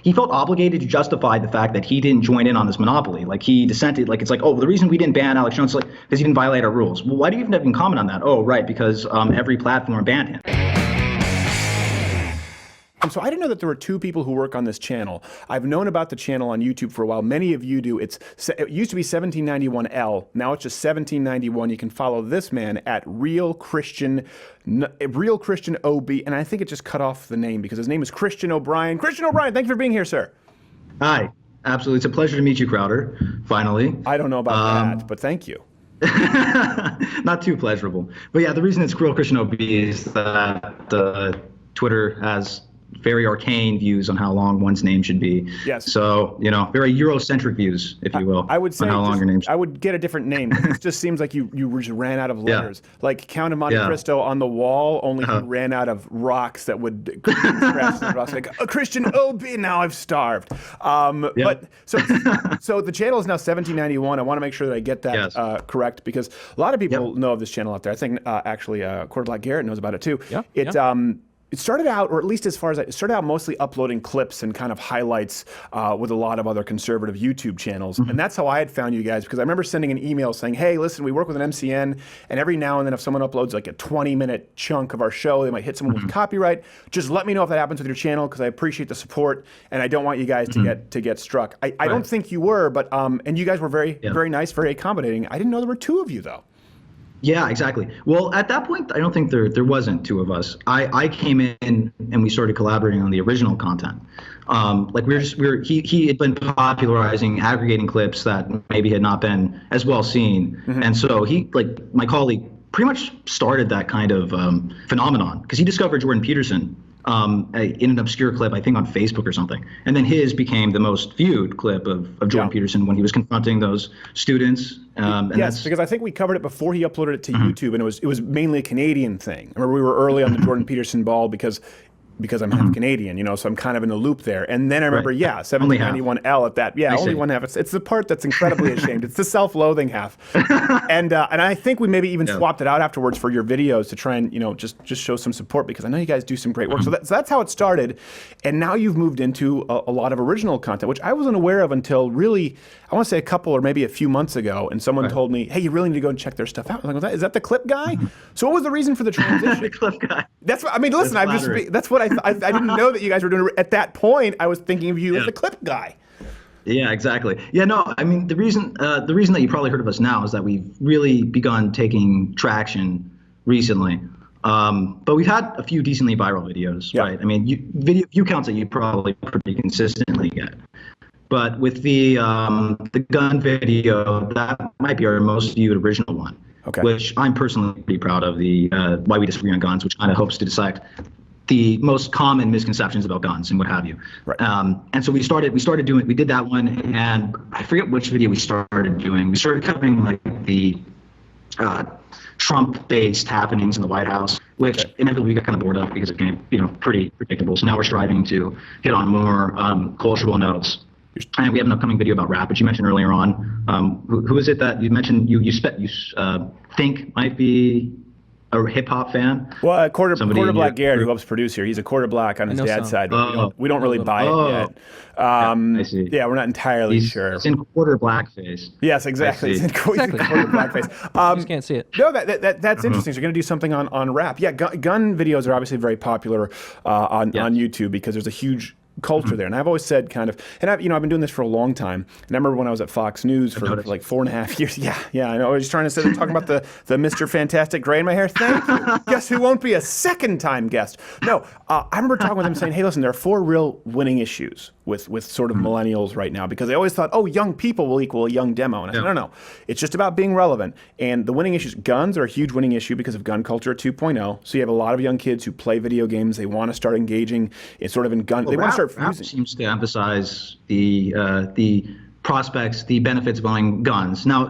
he felt obligated to justify the fact that he didn't join in on this monopoly. Like he dissented. Like it's like, oh, the reason we didn't ban Alex Jones, like, because he didn't violate our rules. Well, why do you even comment on that? Oh, right, because every platform banned him. So I didn't know that there were two people who work on this channel. I've known about the channel on YouTube for a while. Many of you do. It used to be 1791L. Now it's just 1791. You can follow this man at Real Christian OB. And I think it just cut off the name because his name is Christian O'Brien. Christian O'Brien, thank you for being here, sir. Hi. Absolutely. It's a pleasure to meet you, Crowder, finally. I don't know about that, but thank you. Not too pleasurable. But yeah, the reason it's Real Christian OB is that Twitter has very arcane views on how long one's name should be. Yes. So, you know, very Eurocentric views, if you will. I would say on how long your name should be. I would get a different name. It just seems like you just ran out of letters. Yeah. Like Count of Monte Cristo on the wall, only he ran out of rocks that would crash the rocks. Like, a Christian OB, now I've starved. But so the channel is now 1791. I want to make sure that I get that correct, because a lot of people know of this channel out there. I think actually Quarter Black Garrett knows about it too. It started out, or at least as far as it started out, mostly uploading clips and kind of highlights with a lot of other conservative YouTube channels. And that's how I had found you guys, because I remember sending an email saying, hey, listen, we work with an MCN, and every now and then if someone uploads like a 20-minute chunk of our show, they might hit someone with copyright. Just let me know if that happens with your channel, because I appreciate the support, and I don't want you guys to get struck. I don't think you were, but and you guys were very nice, very accommodating. I didn't know there were two of you, though. Yeah, exactly. Well, at that point, I don't think there wasn't two of us. I came in and we started collaborating on the original content. Like he had been popularizing, aggregating clips that maybe had not been as well seen, and so he, like my colleague, pretty much started that kind of phenomenon, because he discovered Jordan Peterson in an obscure clip, I think on Facebook or something. And then his became the most viewed clip of Jordan Peterson when he was confronting those students. And yes, because I think we covered it before he uploaded it to YouTube, and it was mainly a Canadian thing. I remember we were early on the Jordan Peterson ball because I'm half Canadian, you know, so I'm kind of in a loop there. And then I remember, 1791L at that. Yeah, only one half. It's the part that's incredibly ashamed. It's the self-loathing half. And I think we maybe even swapped it out afterwards for your videos to try and, you know, just show some support, because I know you guys do some great work. So that's how it started. And now you've moved into a lot of original content, which I wasn't aware of until really, I want to say a couple or maybe a few months ago. And someone told me, hey, you really need to go and check their stuff out. I was like, is that the clip guy? So what was the reason for the transition? The clip guy. That's what, I mean, listen, that's what I didn't know that you guys were doing. At that point, I was thinking of you as the clip guy. Yeah, exactly. Yeah, no, I mean, the reason that you probably heard of us now is that we've really begun taking traction recently. But we've had a few decently viral videos, right? I mean, view counts that you probably pretty consistently get. But with the gun video, that might be our most viewed original one. Okay. Which I'm personally pretty proud of, the Why We Disagree on Guns, which kind of hopes to dissect the most common misconceptions about guns and what have you. Right. And so we did that one, and I forget which video we started doing. We started covering like the Trump-based happenings in the White House, which inevitably we got kind of bored of because it became, you know, pretty predictable. So now we're striving to hit on more cultural notes. And we have an upcoming video about rap, which you mentioned earlier on. Who is it that you mentioned you think might be a hip hop fan? Well, Quarter Black Garrett, who helps produce here, he's a quarter black on his dad's side. But we don't really buy it yet. I see. Yeah, we're not entirely sure. It's in quarter blackface. Yes, exactly. It's in quarter blackface. You just can't see it. No, that's interesting. So you're going to do something on rap. Yeah, gun videos are obviously very popular on YouTube because there's a huge culture there. And I've always said kind of, and I've been doing this for a long time. And I remember when I was at Fox News for like 4.5 years. Yeah, I know. I was just trying to sit there talking about the Mr. Fantastic gray in my hair. Thank you. Guess who won't be a second time guest? No, I remember talking with him saying, hey, listen, there are 4 real winning issues with sort of millennials right now, because they always thought, oh, young people will equal a young demo. And I said, no. It's just about being relevant. And the winning issues, guns are a huge winning issue because of gun culture 2.0. So you have a lot of young kids who play video games. They want to start engaging in sort of in gun. They want to start fusing. Seems to emphasize the prospects, the benefits of owning guns. Now,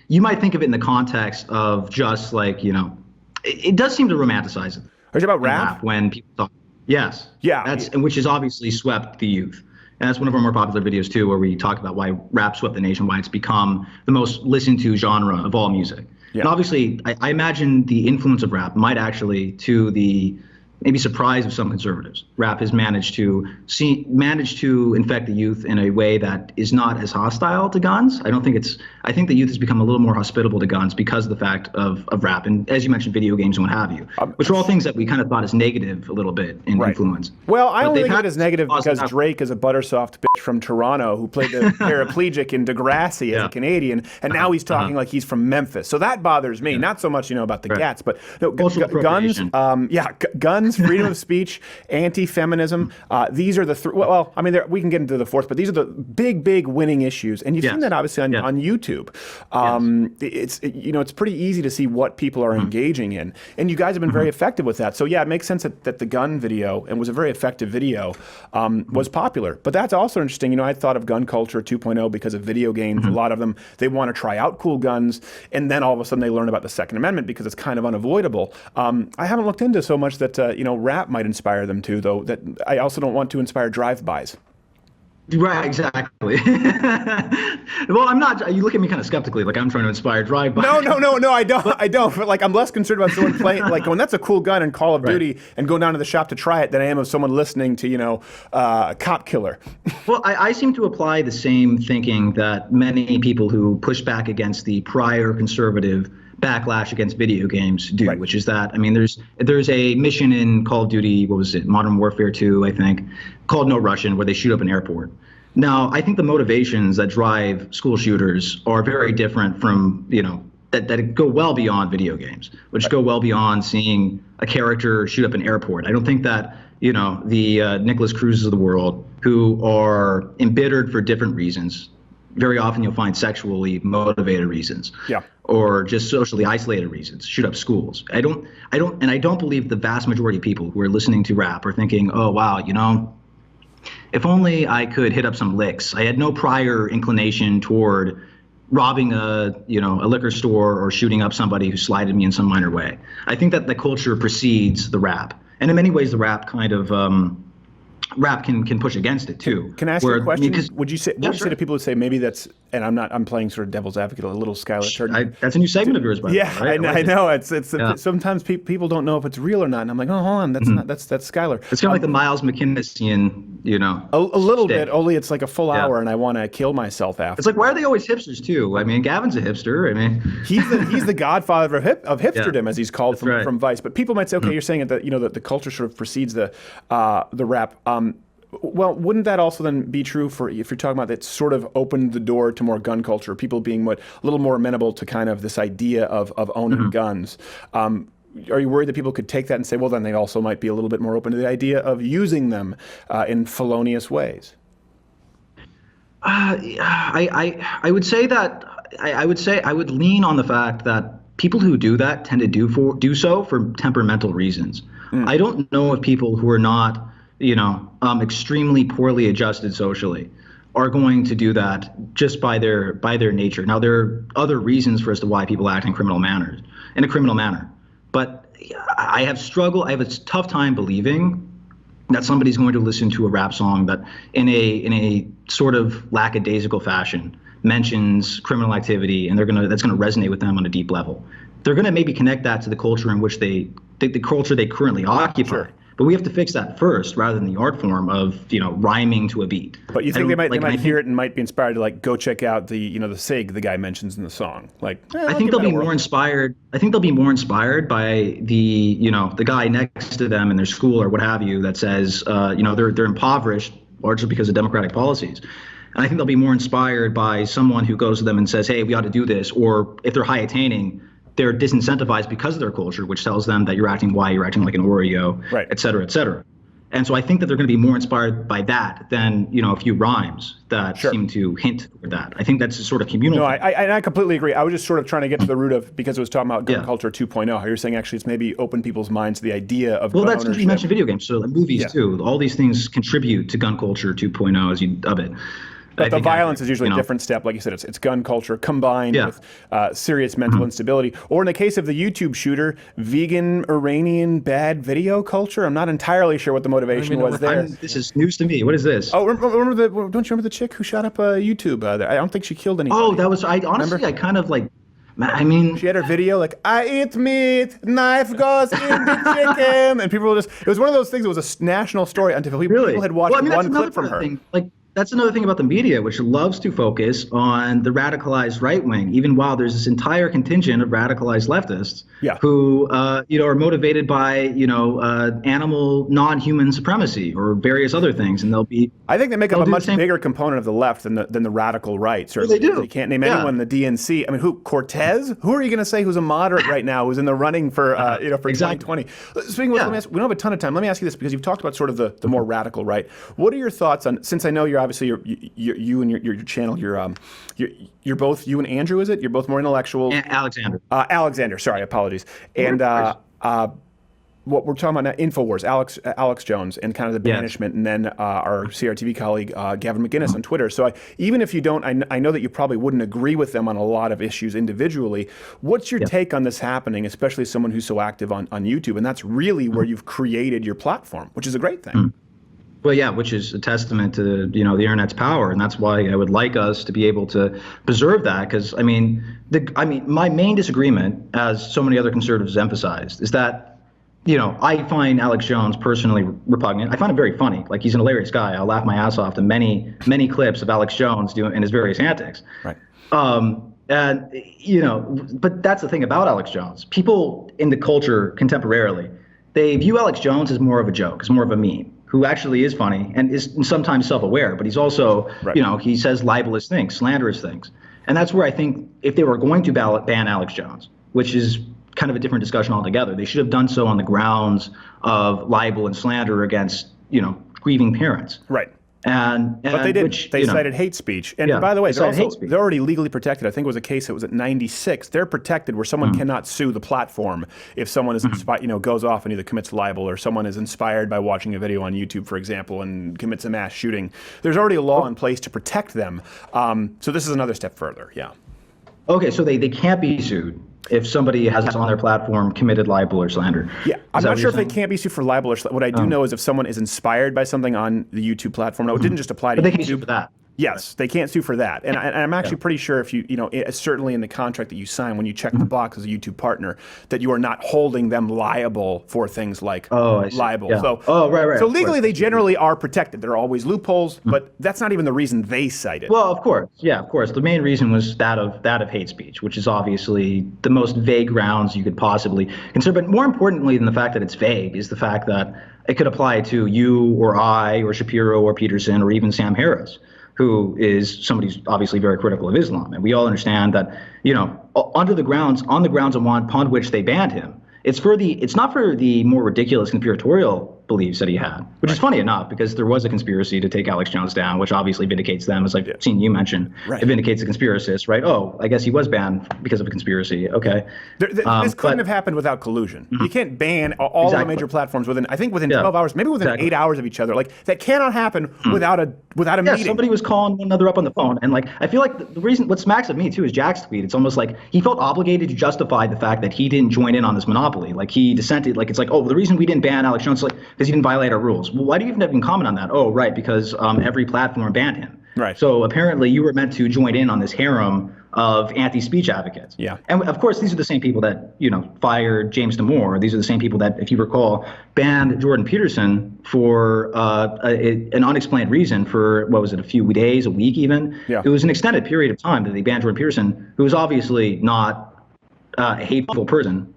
you might think of it in the context of just like, you know, it does seem to romanticize it. Are you about rap? When people talk. Yes. Yeah. Which has obviously swept the youth. And that's one of our more popular videos too, where we talk about why rap swept the nation, why it's become the most listened to genre of all music. Yeah. And obviously, I imagine the influence of rap might actually, to the maybe surprise of some conservatives. Rap has managed to infect the youth in a way that is not as hostile to guns. I think the youth has become a little more hospitable to guns because of the fact of rap, and as you mentioned, video games and what have you, which are all things that we kind of thought as negative a little bit in influence. Well, I only think of it as negative because Drake is a buttersoft bitch from Toronto who played the paraplegic in Degrassi as a Canadian, and now he's talking like he's from Memphis. So that bothers me. Not so much, about the Gats, but guns, guns, freedom of speech, anti-feminism. These are the three. Well, I mean, we can get into the fourth, but these are the big winning issues, and you've seen that obviously on YouTube. It's pretty easy to see what people are engaging in, and you guys have been very effective with that. So yeah, it makes sense that the gun video, and was a very effective video, was popular. But that's also interesting. I thought of gun culture 2.0 because of video games. A lot of them, they want to try out cool guns, and then all of a sudden they learn about the Second Amendment because it's kind of unavoidable. I haven't looked into so much that rap might inspire them too, though. That I also don't want to inspire drive-bys. Right, exactly. Well, I'm not. You look at me kind of skeptically, like I'm trying to inspire drive-by. No, I don't. But like, I'm less concerned about someone playing, like going, that's a cool gun in Call of Duty, and go down to the shop to try it, than I am of someone listening to, Cop Killer. Well, I seem to apply the same thinking that many people who push back against the prior conservative backlash against video games do, which is that, I mean, there's a mission in Call of Duty, what was it, Modern Warfare 2, I think, called No Russian, where they shoot up an airport. Now, I think the motivations that drive school shooters are very different from, that go well beyond video games, which go well beyond seeing a character shoot up an airport. I don't think that, the Nicholas Cruzes of the world, who are embittered for different reasons. Very often you'll find sexually motivated reasons, or just socially isolated reasons, shoot up schools. I don't believe the vast majority of people who are listening to rap are thinking, oh wow, if only I could hit up some licks. I had no prior inclination toward robbing a liquor store or shooting up somebody who slighted me in some minor way. I think that the culture precedes the rap, and in many ways the rap kind of rap can push against it too. Can I ask you a question? Would you say to people who say maybe that's, and I'm playing sort of devil's advocate, a little Skylar Turner. That's a new segment of yours, by the way. Right? I know. It's sometimes people don't know if it's real or not, and I'm like, oh, hold on, that's not that's Skylar. It's kind of like the Miles McKinnisian, a little bit. Only it's like a full hour, and I want to kill myself after. It's like, why are they always hipsters too? I mean, Gavin's a hipster. I mean, he's the godfather of hipsterdom, as he's called from Vice. But people might say, okay, you're saying that that the culture sort of precedes the rap. Well, wouldn't that also then be true for, if you're talking about that sort of opened the door to more gun culture, people being a little more amenable to kind of this idea of owning guns? Are you worried that people could take that and say, well, then they also might be a little bit more open to the idea of using them in felonious ways? I would say that I would lean on the fact that people who do that tend to do so for temperamental reasons. I don't know if people who are not extremely poorly adjusted socially are going to do that just by their nature. Now, there are other reasons for as to why people act in a criminal manner. But I have a tough time believing that somebody's going to listen to a rap song that in a sort of lackadaisical fashion mentions criminal activity, and that's going to resonate with them on a deep level. They're going to maybe connect that to the culture in which the culture they currently occupy. Sure. But we have to fix that first, rather than the art form of rhyming to a beat. But you think they might hear it and might be inspired to go check out the the SIG the guy mentions in the song. I think they'll be more inspired. I think they'll be more inspired by the guy next to them in their school or what have you that says they're impoverished largely because of democratic policies. And I think they'll be more inspired by someone who goes to them and says, hey, we ought to do this. Or if they're high attaining, they're disincentivized because of their culture, which tells them that you're acting like an Oreo, right, et cetera, et cetera. And so I think that they're going to be more inspired by that than, a few rhymes that seem to hint toward that. I think that's a sort of communal thing. I completely agree. I was just sort of trying to get to the root of, because it was talking about gun culture 2.0, how you're saying actually it's maybe open people's minds to the idea of gun ownership. You mentioned video games, so movies too. All these things contribute to gun culture 2.0, as you dub it. But the violence is usually a different step. Like you said, it's gun culture combined with serious mental instability. Or in the case of the YouTube shooter, vegan, Iranian, bad video culture. I'm not entirely sure what the motivation was there. This is news to me. What is this? Oh, don't you remember the chick who shot up YouTube? I don't think she killed anyone. Oh, that was, I kind of I mean, she had her video like, I eat meat, knife goes in the chicken. And people were just, it was one of those things, it was a national story until people had watched one clip from her. Like, that's another thing about the media, which loves to focus on the radicalized right wing, even while there's this entire contingent of radicalized leftists who, are motivated by, animal non-human supremacy or various other things, and I think they make up a much bigger component of the left than the radical right. Certainly, they do. They can't name anyone in the DNC. I mean, who Cortez? Who are you going to say who's a moderate right now? Who's in the running for for 2020? Speaking of, let me ask, we don't have a ton of time. Let me ask you this because you've talked about sort of the more radical right. What are your thoughts on? Since I know you're obviously you and your channel, you're both, you and Andrew, is it? You're both more intellectual. Alexander. Sorry, apologies. And what we're talking about now, InfoWars, Alex Jones, and kind of the banishment, and then our CRTV colleague Gavin McInnes on Twitter. So even if you don't, I know that you probably wouldn't agree with them on a lot of issues individually. What's your take on this happening, especially as someone who's so active on YouTube? And that's really where you've created your platform, which is a great thing. Well, yeah, which is a testament to the internet's power, and that's why I would like us to be able to preserve that. Because my main disagreement, as so many other conservatives emphasized, is that I find Alex Jones personally repugnant. I find him very funny. Like, he's an hilarious guy. I'll laugh my ass off to many clips of Alex Jones doing his various antics. Right. But that's the thing about Alex Jones. People in the culture contemporarily, they view Alex Jones as more of a joke, as more of a meme, who actually is funny and is sometimes self-aware, but he's also, he says libelous things, slanderous things. And that's where I think if they were going to ban Alex Jones, which is kind of a different discussion altogether, they should have done so on the grounds of libel and slander against, grieving parents. Right. But they didn't. They cited hate speech. And by the way, they're already legally protected. I think it was a case that was at 96. They're protected where someone cannot sue the platform if someone is goes off and either commits libel or someone is inspired by watching a video on YouTube, for example, and commits a mass shooting. There's already a law in place to protect them. So this is another step further. Yeah. Okay, so they can't be sued if somebody has on their platform committed libel or slander. Yeah, I'm not sure if they can't be sued for libel or slander. What I do know is if someone is inspired by something on the YouTube platform, no, it didn't just apply to YouTube. But they can sue for that. Yes, they can't sue for that. And I'm actually pretty sure if certainly in the contract that you sign, when you check the box as a YouTube partner, that you are not holding them liable for things like libel. Yeah. So, right. So legally, they generally are protected. There are always loopholes, but that's not even the reason they cited. Well, of course. Yeah, of course. The main reason was that of hate speech, which is obviously the most vague grounds you could possibly consider. But more importantly than the fact that it's vague is the fact that it could apply to you or I or Shapiro or Peterson or even Sam Harris, who is somebody who's obviously very critical of Islam. And we all understand that, on the grounds upon which they banned him, it's not for the more ridiculous conspiratorial beliefs that he had, which is funny enough because there was a conspiracy to take Alex Jones down, which obviously vindicates them, as I've seen you mention. It vindicates the conspiracists, right? Oh, I guess he was banned because of a conspiracy. Okay. This couldn't have happened without collusion. You can't ban all of the major platforms within 12 hours, maybe within 8 hours of each other. Like, that cannot happen without a meeting. Somebody was calling one another up on the phone. And I feel like the reason, what smacks of me too is Jack's tweet. It's almost like he felt obligated to justify the fact that he didn't join in on this monopoly. Like, he dissented. Like, it's like, oh, the reason we didn't ban Alex Jones, because he didn't violate our rules. Well, why do you even comment on that? Oh, right, because every platform banned him. Right. So apparently you were meant to join in on this harem of anti-speech advocates. Yeah. And of course, these are the same people that, fired James Damore. These are the same people that, if you recall, banned Jordan Peterson for an unexplained reason for, what was it, a few days, a week even? Yeah. It was an extended period of time that they banned Jordan Peterson, who was obviously not a hateful person.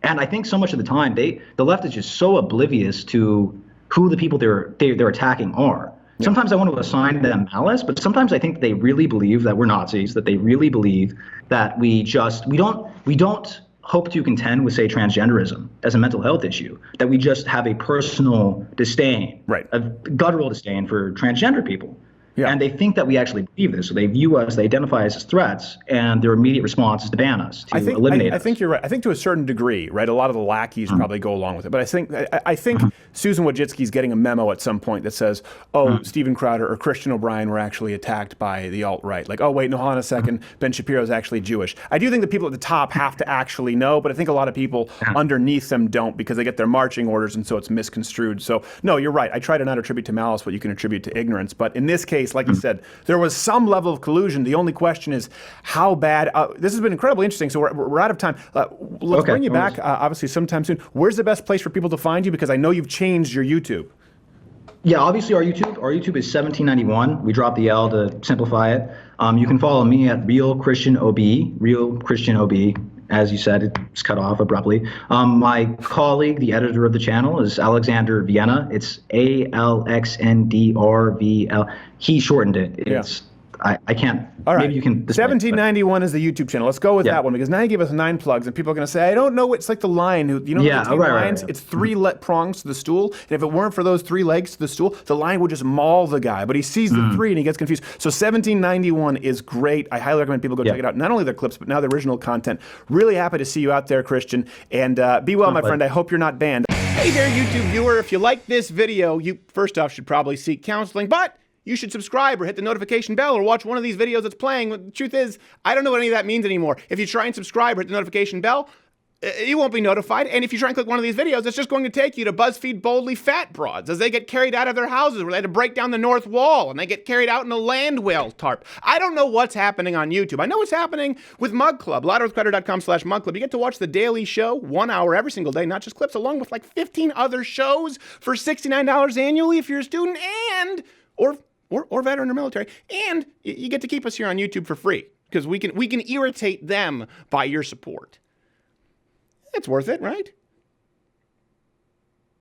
And I think so much of the time, the left is just so oblivious to who the people they're attacking are. Yeah. Sometimes I want to assign them malice, but sometimes I think they really believe that we're Nazis, that they really believe that we don't hope to contend with, say, transgenderism as a mental health issue, that we just have a personal disdain, a guttural disdain for transgender people. Yeah. And they think that we actually believe this. So they view us, they identify us as threats, and their immediate response is to ban us, to eliminate us. I think you're right. I think to a certain degree, right, a lot of the lackeys probably go along with it. But I think Susan Wojcicki's getting a memo at some point that says, Stephen Crowder or Christian O'Brien were actually attacked by the alt-right. Like, oh, wait, no, hold on a second, Ben Shapiro's actually Jewish. I do think the people at the top have to actually know, but I think a lot of people underneath them don't because they get their marching orders, and so it's misconstrued. So, no, you're right. I try to not attribute to malice what you can attribute to ignorance. But in this case, case, like you said, there was some level of collusion. The only question is how bad. This has been incredibly interesting. So we're out of time. Let's bring you back, obviously, sometime soon. Where's the best place for people to find you? Because I know you've changed your YouTube. Yeah, obviously our YouTube is 1791. We dropped the L to simplify it. You can follow me at Real Christian OB. As you said, it's cut off abruptly. My colleague, the editor of the channel, is Alexander Vienna. It's ALXNDRVL. He shortened it. It's I can't. All right. Maybe you can. 1791 is the YouTube channel. Let's go with that one, because now you give us 9 plugs, and people are going to say, I don't know. It's like the lion who, lions? It's 3 prongs to the stool, and if it weren't for those 3 legs to the stool, the lion would just maul the guy. But he sees the 3 and he gets confused. So 1791 is great. I highly recommend people go check it out. Not only the clips, but now the original content. Really happy to see you out there, Christian. And be well, my friend. I hope you're not banned. Hey there, YouTube viewer. If you like this video, you first off should probably seek counseling, but you should subscribe or hit the notification bell or watch one of these videos that's playing. The truth is, I don't know what any of that means anymore. If you try and subscribe or hit the notification bell, you won't be notified. And if you try and click one of these videos, it's just going to take you to BuzzFeed Boldly Fat Broads as they get carried out of their houses where they had to break down the north wall and they get carried out in a land whale tarp. I don't know what's happening on YouTube. I know what's happening with Mug Club, louderwithcreditor.com/Mug Club. You get to watch The Daily Show 1 hour every single day, not just clips, along with like 15 other shows for $69 annually if you're a student or veteran or military, and you get to keep us here on YouTube for free because we can irritate them by your support. It's worth it, right?